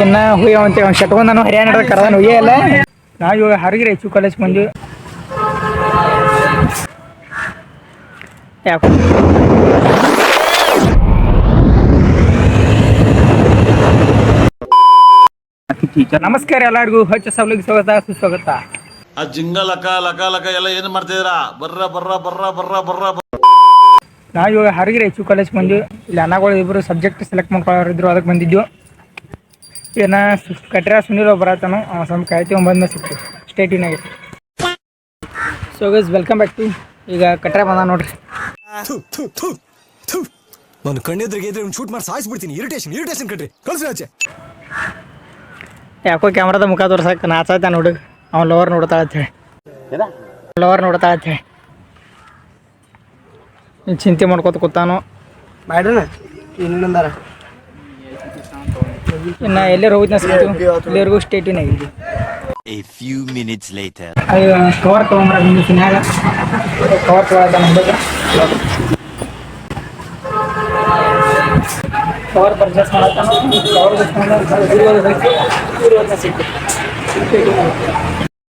ಇನ್ನ ಹುಯ್ಯ ಅಂತ ಶಟ್ಕೊಂಡ್ ನಾನು ಹರಿಯಾಣ ಕರ್ದಾನ ಹುಯ್ಯ ಎಲ್ಲ ನಾವು ಇವಾಗ ಹರಿಗಿರಿ ಹೆಚ್ಚು ಕಾಲೇಜ್ ಬಂದು ಯಾಕೋ ನಮಸ್ಕಾರ ಎಲ್ಲರಿಗೂ ಹೊಚ್ಚ ಸಬ್ಲಿಗೆ ಸ್ವಾಗತ ಸುಸ್ವಾಗತ. ಆ ಜಿಂಗ ಲಕ ಲಕ ಲಕ ಎಲ್ಲ ಏನು ಮಾಡ್ತಿದ್ದೀರಾ? ಬರ್ರ ಬರ್ರ ಬರ್ರ ಬರ್ರ ಬರ್ರ ನಾವು ಇವಾಗ ಹರಿಗಿರಿ ಹೆಚ್ಚು ಕಾಲೇಜ್ ಬಂದು ಇಲ್ಲಿ ಅನ್ನಗಳು ಇಬ್ಬರು ಸಬ್ಜೆಕ್ಟ್ ಸೆಲೆಕ್ಟ್ ಮಾಡ್ಕೊಳ್ಳೋರಿದ್ರು ಅದಕ್ಕೆ ಬಂದಿದ್ದು. ಏನ ಕಟ್ರ ಸುನೀಲ್ ಬರತ್ತಾನು ಸ್ವಲ್ಪ ಕಾಯ್ತಿ ಬಂದ ಸಿಕ್ತು ಸ್ಟೇಟಿನಾಗೆ. So guys welcome back to ಈಗ ಕಟ್ರ ಬಂದ ನೋಡ್ರಿ. ನಾನು ಕಣ್ಣೆದ್ರಿಗೆ ಇದ್ರೆ ಶೂಟ್ ಮಾಡಿ ಸಾಯಿಸ್ಬಿಡ್ತೀನಿ. ಇರಿಟೇಷನ್ ಕಟ್ರಿ ಕಳ್ಸಿ ಆಚೆ. ಯಾಕೋ ಕ್ಯಾಮ್ರಾದ ಮುಖ ತೋರ್ಸಕ್ಕೆ ನಾಚಾಯ್ತಾನ ಹುಡುಗ. ಅವ್ನು ಲವರ್ ನೋಡ್ತಾ ಹೇಳಿ ನೀನು ಚಿಂತೆ ಮಾಡ್ಕೊತ ಕೂತಾನು ಮಾಡ್ರಣ ಇನ್ನೊಂದಾರ ಇನ್ನು ಎಲ್ಲರೂ ಹೋಗಿದ್ನ ಸಿಕ್ತು ಇಲ್ಲಿವರೆಗೂ ಸ್ಟೇಟಿನಾಗಿದೆ. A few minutes later. Cover ತೊಗೊಂಡ್ರ ಸಿನ್ಯಾಗ ಕವರ್ ತೊಗೊಳತ್ತಾನ ಹುಡುಗ. Cover purchase ಮಾಡತ್ತಾನ.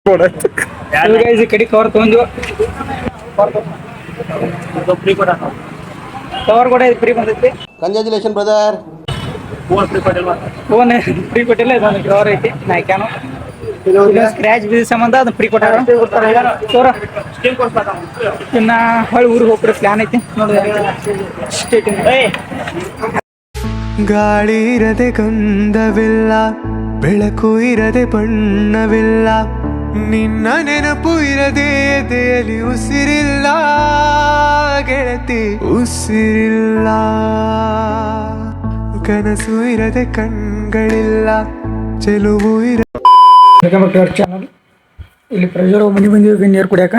ಕವರ್ ಈ ಕಡೆ ಕವರ್ ತೊಗೊಂಡು ಕವರ್ ಕೂಡ ಫ್ರೀ ಬಂದೈತಿ. Congratulation brother. ಫೋನ್ ಫ್ರೀ ಕೊಟ್ಟಿಲ್ಲ. ಇದೊಂದು ಕವರ್ ಐತಿ ನಾಯ್ಕಾನು ಸ್ಕ್ರ್ಯಾಚ್ ಬಿದ್ದ ಸಂಬಂಧ ಅದು ಫ್ರೀ ಕೊಟ್ಟಾರ. ಇನ್ನ ಹೊಳ್ಳಿ ಊರಿಗೆ ಹೋಗ್ರಿ ಪ್ಲಾನ್ ಐತಿ ನೋಡಿ. ಗಾಳಿ ಇರದೆ ಗಂಧವಿಲ್ಲ, ಬೆಳಕು ಇರದೆ ಬಣ್ಣವಿಲ್ಲ, ನಿನ್ನ ನೆನಪು ಇರದೆ ಎದೆಯಲ್ಲಿ ಉಸಿರಿಲ್ಲ ಗೆಳತಿ ಉಸಿರಿಲ್ಲ, ಕನಸು ಇರದೆ ಕಣ್ಗಳಿಲ್ಲ, ಚೆಲುವು ಇರ. ಚಾನಲ್ ಇಲ್ಲಿ ಪ್ರಜರ್ ಮನೆ ಬಂದಿವಿ ನೀರು ಕುಡಿಯಾಕ.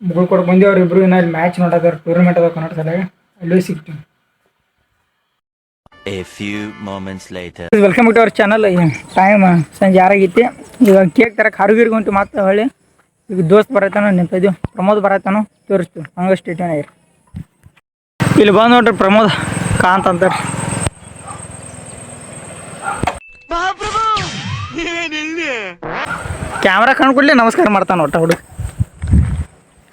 ಮುಗುಳ್ ಕೊಡಕ್ಕೆ ಬಂದಿವಿ. ಅವ್ರಿಬ್ರು ಇನ್ನ ಇಲ್ಲಿ ಮ್ಯಾಚ್ ನೋಡೋದಾರ ಟೂರ್ನಮೆಂಟ್ ಅದ ಕನ್ನಡ ಸಲಗ ಅಲ್ಲೂ ಸಿಗ್ತೀವಿ. A few moments later. Welcome to our channel. Time ಸಂಜೆ 6 ಆಗೈತಿ. ಇವಾಗ ಕೇಕ್ ತರಕ್ಕೆ ಹರುಗಿರ್ಗೆ ಹೊಂಟು ಮತ್ತೆ ಹೊಳ್ಳಿ ಈಗ ದೋಸ್ತ್ ಬರತ್ತಾನೋ ನಿಂತಿದ್ದೀವಿ. ಪ್ರಮೋದ್ ಬರತ್ತಾನೋ ತೋರಿಸ್ತೀವಿ ಹಂಗೆ ಸ್ಟೇಟಿನ ಇಲ್ಲಿ ಬಂದು ನೋಡ್ರಿ ಪ್ರಮೋದ್ ಕಾಂತ್ ಅಂತಾರೆ. ಕ್ಯಾಮ್ರಾ ಕಾಣ್ಕೊಡ್ಲಿ ನಮಸ್ಕಾರ ಮಾಡ್ತಾನೆ ಒಟ್ಟ ಹುಡುಗ.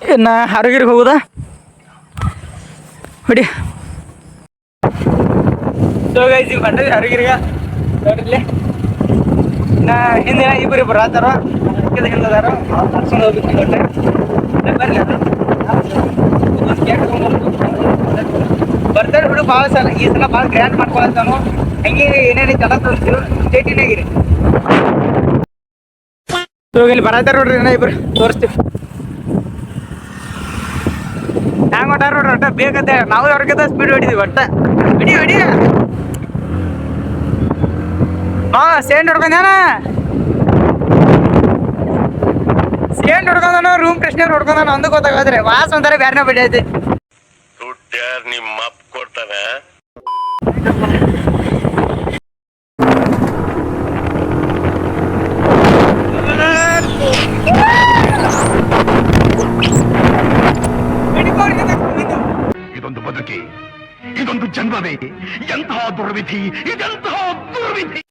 ಇನ್ನು ಹರುಗಿರಿಗೆ ಹೋಗುದಾ ಹೊಡಿ. ಬಂದ್ರಿ ಹರಿಗಿರಿಗ ನೋಡ್ರಿ. ನಾ ಹಿಂದಿನ ಇಬ್ಬರು ಆತಾರ ಹಿಂದಾರ ನಡ್ಸ್ಕೊಂಡು ಹೋಗ್ಬೇಕು. ಬರ್ತಾರೆ ಬಿಡು. ಭಾಳ ಸಲ ಈ ಸಲ ಭಾಳ ಗ್ರ್ಯಾಂಡ್ ಮಾಡ್ಕೊಳತ್ತಾನು. ಹಂಗೆ ಏನೇನೈತೆ ಎಲ್ಲ ತೋರಿಸ್ತೀವಿ ಸ್ಟೇಟಿನಾಗಿರಿ. ಇಲ್ಲಿ ಬರತ್ತಾರ ನೋಡ್ರಿ ಇನ್ನ ಇಬ್ರು ತೋರಿಸ್ತೀವಿ. ಹ್ಯಾಂಗ ಹೊಟ್ಟಾರ ನೋಡ್ರಿ ಒಟ್ಟ ಬೇಕಂತ ನಾವು ಅವ್ರಿಗಿಂತ ಸ್ಪೀಡ್ ಹೊಡಿದೀವಿ. ಒಟ್ಟ ಹೊಡಿ ಸೇಂಡ್ ಹೊಡ್ಕೊಂಡಾನ. ಸೇಂಡ್ ಹೊಡ್ಕೊಂಡಾನ ರೂಮ್ ಕೃಷ್ಣ ಹೊಡ್ಕೊಂಡಾನ ಅಂದು ಗೊತ್ತಾಗೋದ್ರೆ ವಾಸ ಒಂಥರ ಬ್ಯಾರನ ಬಡಿ ಐತಿ. ನಿಮ್ಮ ಅಪ್ಪ ಕೊಡ್ತಾನೆ. ಇದೊಂದು ಬದುಕಿ, ಇದೊಂದು ಜನ್ಮವೇ, ಎಂತಹ ದುರ್ವಿಧಿ, ಇದೆಂತಹ ದುರ್ವಿಧಿ.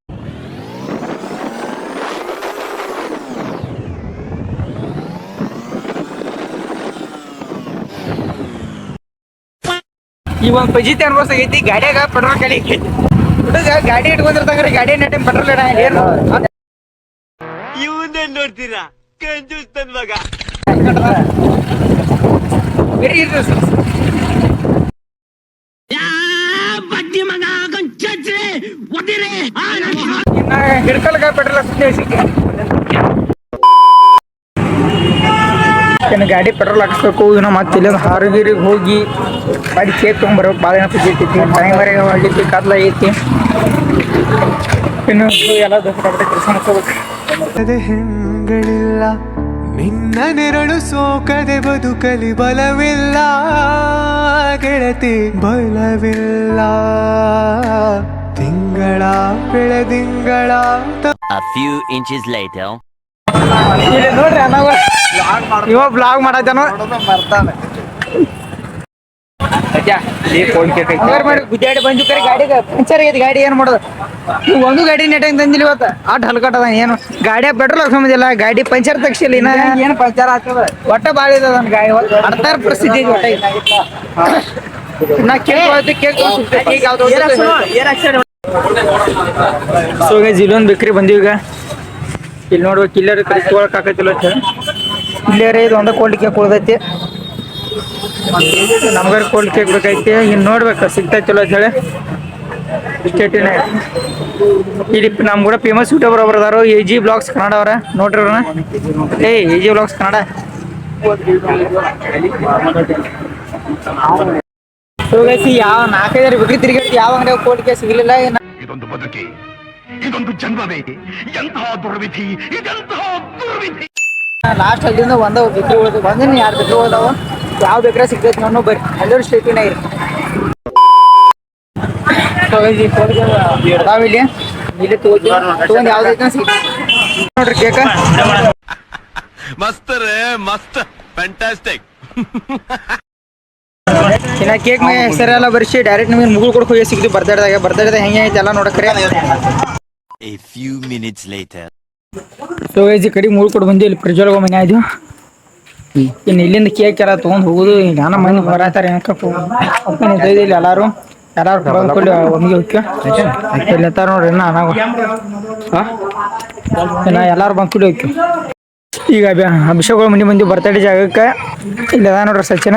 ಈ ಒಂದು ಪಜಿತಿ ಅನ್ಭವಿಸಾಗೈತಿ. ಗಾಡಿಯಾಗ ಪೆಟ್ರೋಲ್ ಖಾಲಿ ಹುಡುಗ ಗಾಡಿ ಇಟ್ಕೊಂಡಿರ್ತಾಗ್ರಿ. ಗಾಡಿ ನೆಟ್ಟಿನ ಪೆಟ್ರೋಲ್ ಏನು ಇವನ್ನೇ ನೋಡ್ತೀರಾ ಕಂಜೂಸ್ ನನ್ ಮಗ. ಇನ್ನ ಹಿಡ್ಕಲ್ಗ ಪೆಟ್ರೋಲ್ ಸಿಕ್ಕಿ ಗಾಡಿ ಪೆಟ್ರೋಲ್ ಹಾಕಿಸ್ಬೇಕು. ಇನ್ನು ಮತ್ತೆ ಇಲ್ಲೊಂದು ಹಾರಗಿರಿಗೆ ಹೋಗಿ ಗಾಡಿ ಕೇಕ್ ತೊಗೊಂಬರ್ಬೇಕು. ಭಾಳ ಜನ ಸಿಗೈತಿ. ಟೈಮರಿಗೆ ಹೋಗಿತ್ತು ಕತ್ಲ ಐತಿ. ಇನ್ನು ಎಲ್ಲ ದಸರಾ ಕೆಲಸ ಮಾಡ್ಕೋಬೇಕು. ಹೆಂಗಳಿಲ್ಲ, ನಿನ್ನ ನೆರಳು ಸೋಕದೆ ಬದುಕಲಿ ಬಲವಿಲ್ಲ ಗೆಳತಿ ಬಲವಿಲ್ಲ, ತಿಂಗಳ ಬೆಳೆದಿಂಗಳ. A few inches later. ನೋಡ್ರಿ ಅಣ್ಣ ಇವ ಬ್ಲಾಗ್ ಮಾಡತ್ತಾನ. ಗುದ್ದಾಡಿ ಬಂದು ಕರೆ ಗಾಡಿಗೆ ಪಂಚರ್ ಆಗೈತಿ. ಗಾಡಿ ಏನ್ ಮಾಡೋದು? ನೀವು ಒಂದು ಗಾಡಿ ನೆಟ್ಟಂಗ್ ತಂದಿಲ್ಲ ಇವತ್ತು. ಆಟ ಹಲ್ಕಟ್ಟದ ಏನು ಗಾಡಿಯ ಪೆಟ್ರೋಲ್ ಹಾಕ್ಸಂಬಂದಿಲ್ಲ, ಗಾಡಿ ಪಂಚರ್ ತಗ್ಸಿಲ್ಲ. ಇನ್ನ ಏನು ಪಂಚರ್ ಆಗ್ತದ? ಒಟ್ಟ ಬಾಳ ಇದ ಗಾಡಿ ಅರ್ಥಾರ ಪರಿಸ್ಥಿತಿ ಐತಿ. ಒಟ್ಟ ನಾ ಕೇಕ್ ಸೊ ಗೈಸ್ ಇಲ್ಲೊಂದು ಬೇಕ್ರಿ ಬಂದೀವಿ. ಈಗ ಇಲ್ಲಿ ನೋಡ್ಬೇಕು, ಇಲ್ಲರ ತೊಗೊಳಕ್ ಆಕೈತಿಲ್ಲ ಇಲ್ಲೇ ಇದು ಒಂದ ಕೋಲ್ಡ್ ಕೇಕ್ ಉಳ್ದೈತಿ. ನಮ್ಗಾರ ಕೋಲ್ಡ್ ಕೇಕ್ ಬೇಕೈತಿ. ಇನ್ನು ನೋಡ್ಬೇಕು ಸಿಗ್ತೈತಿಲ್ಲ ಅಂತ ಹೇಳಿ ಸ್ಟೇಟಿನ ಇಲ್ಲಿ ನಮ್ ಕೂಡ ಫೇಮಸ್ ಯೂಟ್ಯೂಬರ್ ಒಬ್ರು ಅದಾರು, AG ಬ್ಲಾಗ್ಸ್ ಕನ್ನಡ ಅವರ. ನೋಡ್ರಿ ಅವ್ರನ್ನ. AG blogs Kannada. So guys ಯಾವ 4-5 ಬೇಕ್ರಿ ತಿರುಗಾಡಿ ಯಾವ ಅಂಗಡಿ ಕೋಲ್ಡ್ ಕೇಕ್ ಸಿಗಲಿಲ್ಲ. ಇದೊಂದು ಬದುಕಿ, ಇದೊಂದು ಜನ್ಮವೇ, ಎಂತಹ ದುರ್ವಿಧಿ, ಇದೆಂತಹ ದುರ್ವಿಧಿ. ಲಾಸ್ಟ್ ಅಲ್ಲಿಂದ ಒಂದ ಬೇಕ್ರಿ ಉಳಿದು ಬಂದಿನ 2 ಬೇಕ್ರಿ ಉಳ್ದಾವ. ಯಾವ ಬೇಕ್ರಿ ಸಿಗ್ತೈತಿ ನಾನು ಬರ್ರಿ ಎಲ್ಲರೂ ಸ್ಟೇಟಿನ ಇರಿ. ಇಲ್ಲಿ ಇಲ್ಲಿ ತಗೊಂಡ್ ಯಾವ್ದೈತೆ ನೋಡ್ರಿ ಕೇಕ. ಮಸ್ತ್ ರೇ ಮಸ್ತ್, ಫ್ಯಾಂಟಾಸ್ಟಿಕ್. ಇನ್ನ ಕೇಕ್ ಮೇ ಹೆಸರೆಲ್ಲ ಬರ್ಸಿ ಡೈರೆಕ್ಟ್ ನಿಮಗೆ ಮುಗುಳು ಕೊಡಕ್ ಹೋಗಿ ಸಿಗ್ತೀವಿ. ಬರ್ತಾಡ್ದಾಗ ಹೆಂಗೆ ಐತೆ ಎಲ್ಲ ನೋಡಕ್ರಿ. A few minutes later. So ಈ ಕಡೆ ಮುಗುಳು ಕೊಡು ಬಂದು ಇಲ್ಲಿ ಪ್ರಜ್ವಲ್ಗ ಮನೆ ಆಯ್ತು. ಇನ್ನು ಇಲ್ಲಿಂದ ಕೇಕ್ ಎಲ್ಲ ತೊಗೊಂಡು ಹೋಗುದು. ನಾನು ಮಂದಿ ಬರತಾರೆ ಇಲ್ಲಿ ಎಲ್ಲಾರು ಬಂದ್ಕೊಂಡು ಒಮ್ಮಿಗೆ ಹೋಗ್ಯ ಇಲ್ಲಿ ಎತ್ತಾರ ನೋಡ್ರಿ. ಇನ್ನ ಎಲ್ಲಾರು ಬಂದ್ಕೊಂಡು ಹೋಗ್ಯ. ಈಗ ಅಭಿಷೇಕಗಳು ಮಂದಿ ಬರ್ತಡೇ ಜಾಗಕ್ಕೆ ಇಲ್ಲಿ ಅದ ನೋಡ್ರಿ ಸಚಿನ.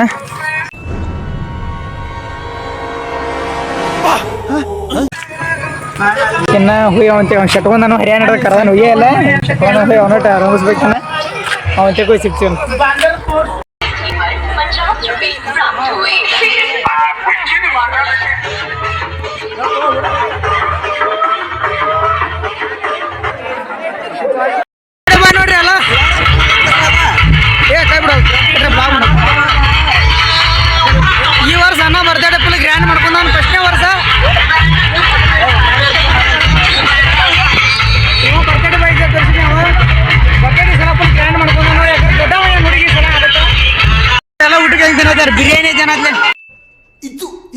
ಇನ್ನ ಹುಯ್ಯವಂತೆ ಅವ್ನು ಶಟ್ಕೊಂಡ್ ನಾನು ಹರಿಯಾಣ ಕರ್ದಾನ ಹುಯ್ಯಲ್ಲ ಶಟ್ಕೊಂಡ ಹುಯ್ಯ ಅವನಟ ಆರಂಭಿಸ್ಬೇಕನ್ನ ಅವಂತೆ ಹೋಗಿ ಸಿಗ್ತೀವಿ. ನೋಡ್ರಿ ಅಲ್ಲ ಕೈ ಬಿಡ ಈ ವರ್ಷ ಅನ್ನ ಬರ್ತಡೇ ಫುಲ್ ಗ್ರ್ಯಾಂಡ್ ಮಾಡ್ಕೊಂಡ. ಫಸ್ಟ್ನೇ ವರ್ಷ ಬರ್ತಡೇ ಬೈಕ್ ತೋರಿಸಿ ಬರ್ತಡೇ ಸಲ ಫುಲ್ ಗ್ರ್ಯಾಂಡ್ ಮಾಡ್ಕೊಂಡ. ಯಾಕಂದ್ರೆ ದೊಡ್ಡ ಹುಡುಗಿ ಸಲ ಆಗುತ್ತೆ ಎಲ್ಲ ಊಟಕ್ಕೆ ಹೆಂಗೆ ತಿನ್ನೋದಾರ ಬಿರಿಯಾನಿ ಜನಾದ್ಲೆ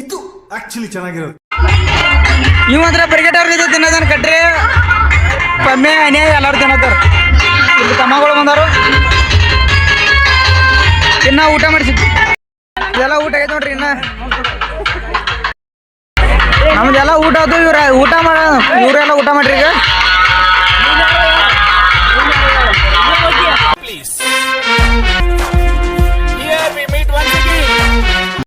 ಇದು ಆಕ್ಚುಲಿ ಚೆನ್ನಾಗಿರೋದು. ಇವ್ ಮಾತ್ರ ಬ್ರಿಗೇಡರ್ ಇದು ತಿನ್ನೋದನ್ನ ಕಟ್ರಿ ಕಮ್ಮಿ ಅನ್ಯಾಯ ಎಲ್ಲಾರು ತಿನ್ನೋದಾರ. ಇಲ್ಲಿ ತಮ್ಮಗಳು ಬಂದಾರು ಇನ್ನ ಊಟ ಮಾಡಿಸಿ ಇದೆಲ್ಲ ಊಟ ಆಗೈತೆ ನೋಡ್ರಿ. ಇನ್ನ ನಮ್ದೆಲ್ಲ ಊಟ ಅದು ಊಟ ಇವರೆಲ್ಲ ಊಟ ಮಾಡ್ರಿ. ಈಗ